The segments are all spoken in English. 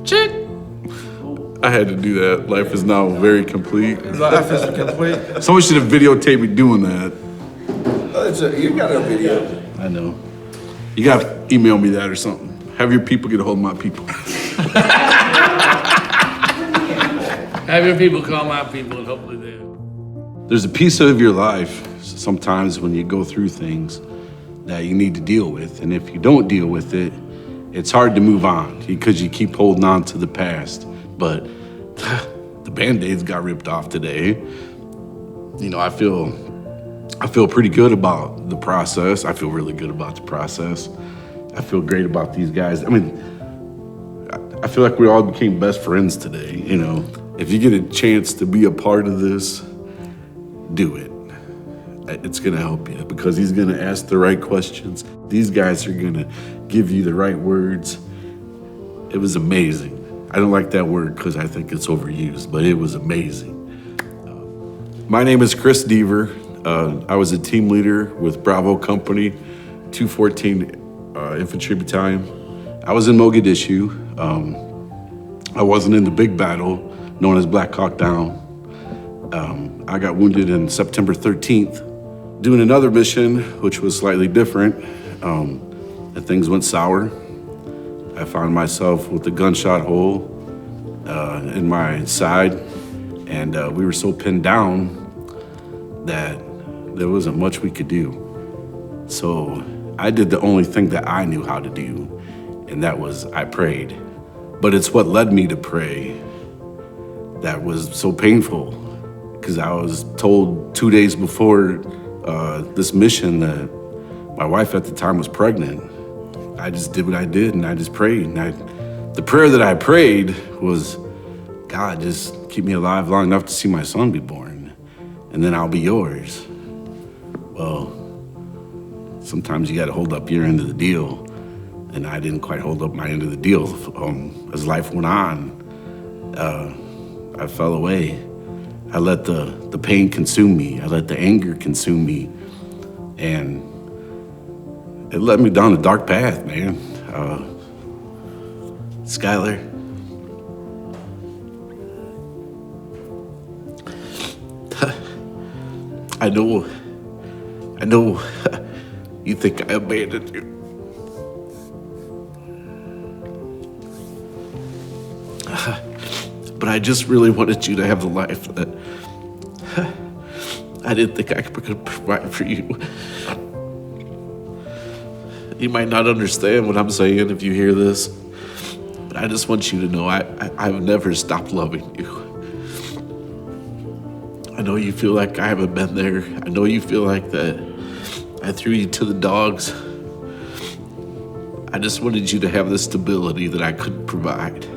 Check. I had to do that. Life is now very complete. Life is complete. Someone should have videotaped me doing that. You got a video. I know. You gotta email me that or something. Have your people get a hold of my people. Have your people call my people and hopefully they'll. There's a piece of your life sometimes when you go through things that you need to deal with. And if you don't deal with it, it's hard to move on because you keep holding on to the past. But the Band-Aids got ripped off today. You know, I feel pretty good about the process. I feel really good about the process. I feel great about these guys. I mean, I feel like we all became best friends today, you know. If you get a chance to be a part of this, do it. It's gonna help you because he's gonna ask the right questions. These guys are gonna give you the right words. It was amazing. I don't like that word because I think it's overused, but it was amazing. My name is Kris Bergsnes. I was a team leader with Bravo Company, 214 Infantry Battalion. I was in Mogadishu. I wasn't in the big battle known as Black Hawk Down. I got wounded on September 13th doing another mission, which was slightly different, and things went sour. I found myself with a gunshot hole in my side, and we were so pinned down that there wasn't much we could do. So I did the only thing that I knew how to do, and that was I prayed. But it's what led me to pray that was so painful, because I was told 2 days before this mission that my wife at the time was pregnant. I just did what I did, and I just prayed. And the prayer that I prayed was, God, just keep me alive long enough to see my son be born, and then I'll be yours. Well, sometimes you got to hold up your end of the deal, and I didn't quite hold up my end of the deal. As life went on, I fell away. I let the pain consume me. I let the anger consume me, and it led me down a dark path, man. Skyler, I know you think I abandoned you. But I just really wanted you to have the life that I didn't think I could provide for you. You might not understand what I'm saying if you hear this, but I just want you to know I've never stopped loving you. I know you feel like I haven't been there. I know you feel like that I threw you to the dogs. I just wanted you to have the stability that I couldn't provide.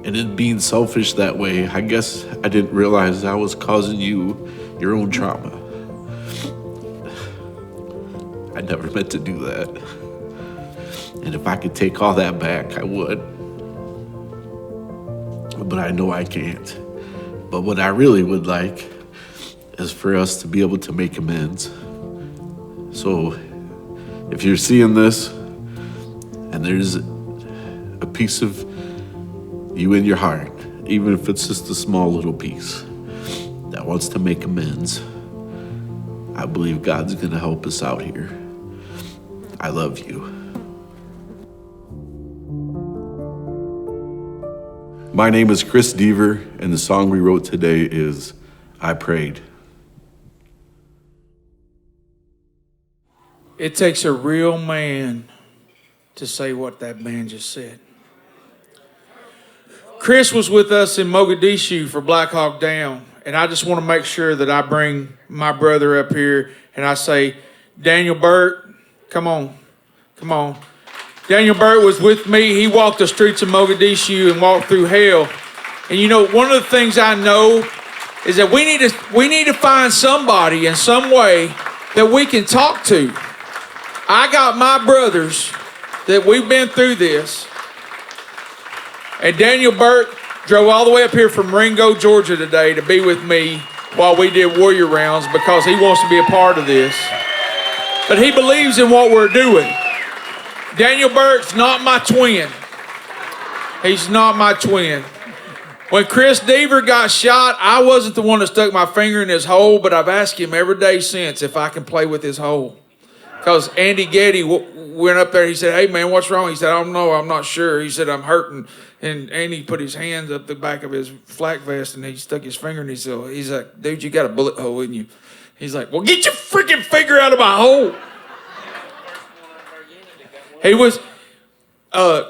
And in being selfish that way, I guess I didn't realize I was causing you your own trauma. I never meant to do that. And if I could take all that back, I would. But I know I can't. But what I really would like is for us to be able to make amends. So if you're seeing this and there's a piece of you in your heart, even if it's just a small little piece that wants to make amends, I believe God's gonna help us out here. I love you. My name is Kris Bergsnes, and the song we wrote today is I Prayed. It takes a real man to say what that man just said. Kris was with us in Mogadishu for Black Hawk Down, and I just want to make sure that I bring my brother up here and I say, Daniel Burt, come on. Daniel Burt was with me. He walked the streets of Mogadishu and walked through hell. And you know, one of the things I know is that we need to find somebody in some way that we can talk to. I got my brothers that we've been through this. And Daniel Burt drove all the way up here from Ringo, Georgia today to be with me while we did warrior rounds because he wants to be a part of this. But he believes in what we're doing. Daniel Burt's not my twin. He's not my twin. When Chris Deaver got shot, I wasn't the one that stuck my finger in his hole, but I've asked him every day since if I can play with his hole. Because Andy Getty went up there, he said, hey man, what's wrong? He said, I don't know, I'm not sure. He said, I'm hurting. And Andy put his hands up the back of his flak vest and he stuck his finger in his hole. He's like, dude, you got a bullet hole in you. He's like, well, get your freaking finger out of my hole.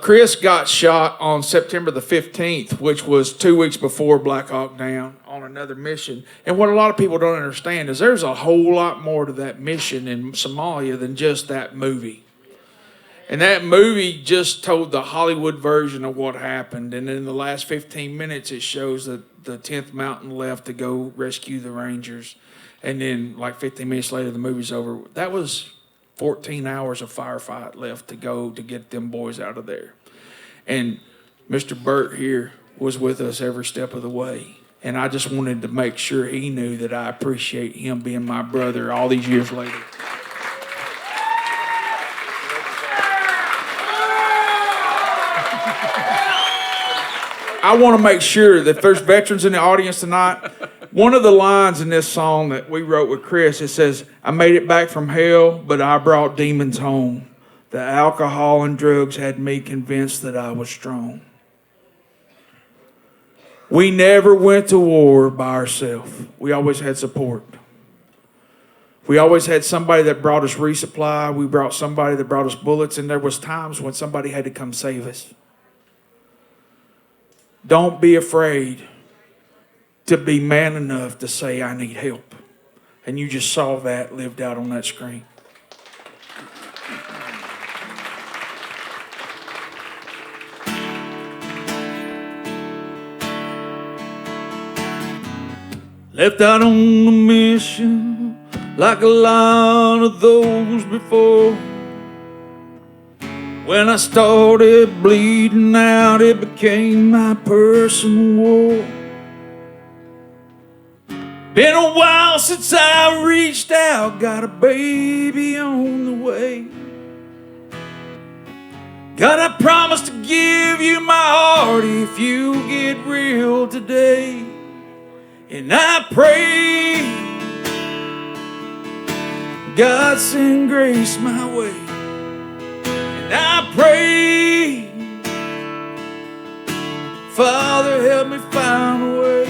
Chris got shot on September the 15th, which was 2 weeks before Black Hawk Down on another mission. And what a lot of people don't understand is there's a whole lot more to that mission in Somalia than just that movie. And that movie just told the Hollywood version of what happened. And in the last 15 minutes, it shows that the 10th Mountain left to go rescue the Rangers. And then like 15 minutes later, the movie's over. That was 14 hours of firefight left to go to get them boys out of there. And Mr. Burt here was with us every step of the way. And I just wanted to make sure he knew that I appreciate him being my brother all these years later. I want to make sure that if there's veterans in the audience tonight, one of the lines in this song that we wrote with Chris, it says, I made it back from hell, but I brought demons home. The alcohol and drugs had me convinced that I was strong. We never went to war by ourselves. We always had support. We always had somebody that brought us resupply. We brought somebody that brought us bullets, and there was times when somebody had to come save us. Don't be afraid to be man enough to say, I need help. And you just saw that lived out on that screen. Left out on the mission like a lot of those before. When I started bleeding out, it became my personal war. Been a while since I reached out, got a baby on the way. God, I promise to give you my heart if you get real today. And I pray God send grace my way. And I pray, Father, help me find a way.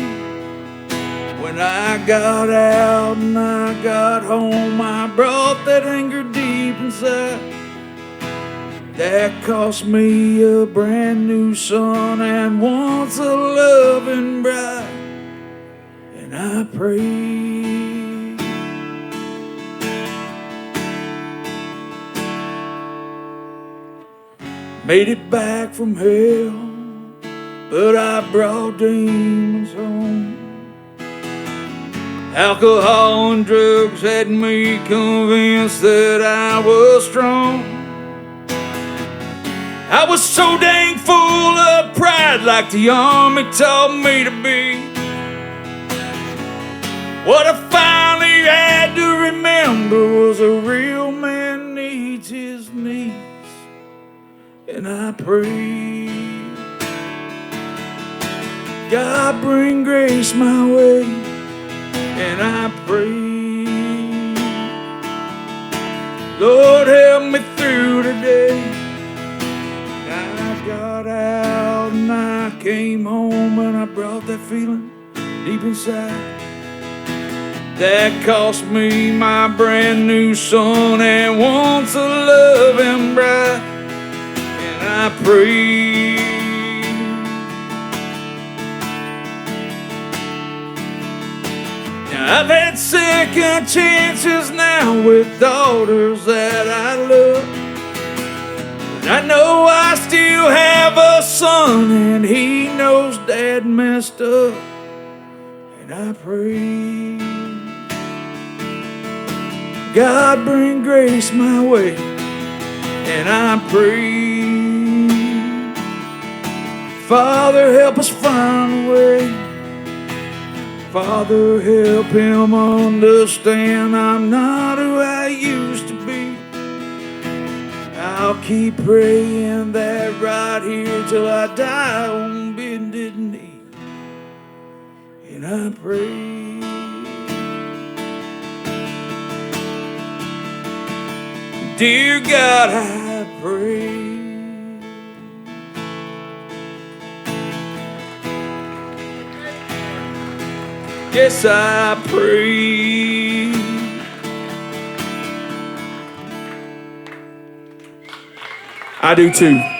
When I got out and I got home, I brought that anger deep inside. That cost me a brand new son and once a loving bride. And I pray made it back from hell, but I brought demons home. Alcohol and drugs had me convinced that I was strong. I was so dang full of pride, like the army taught me to be. What I finally had to remember was a real man needs his needs. And I pray, God bring grace my way. And I pray, Lord help me through today. I got out and I came home and I brought that feeling deep inside. That cost me my brand new son and once a loving bride. And I pray, now I've had second chances now with daughters that I love. But I know I still have a son and he knows dad messed up. And I pray, God bring grace my way. And I pray, Father help us find a way. Father help him understand I'm not who I used to be. I'll keep praying that right here till I die on bended knee. And I pray, dear God, I pray. Yes, I pray. I do too.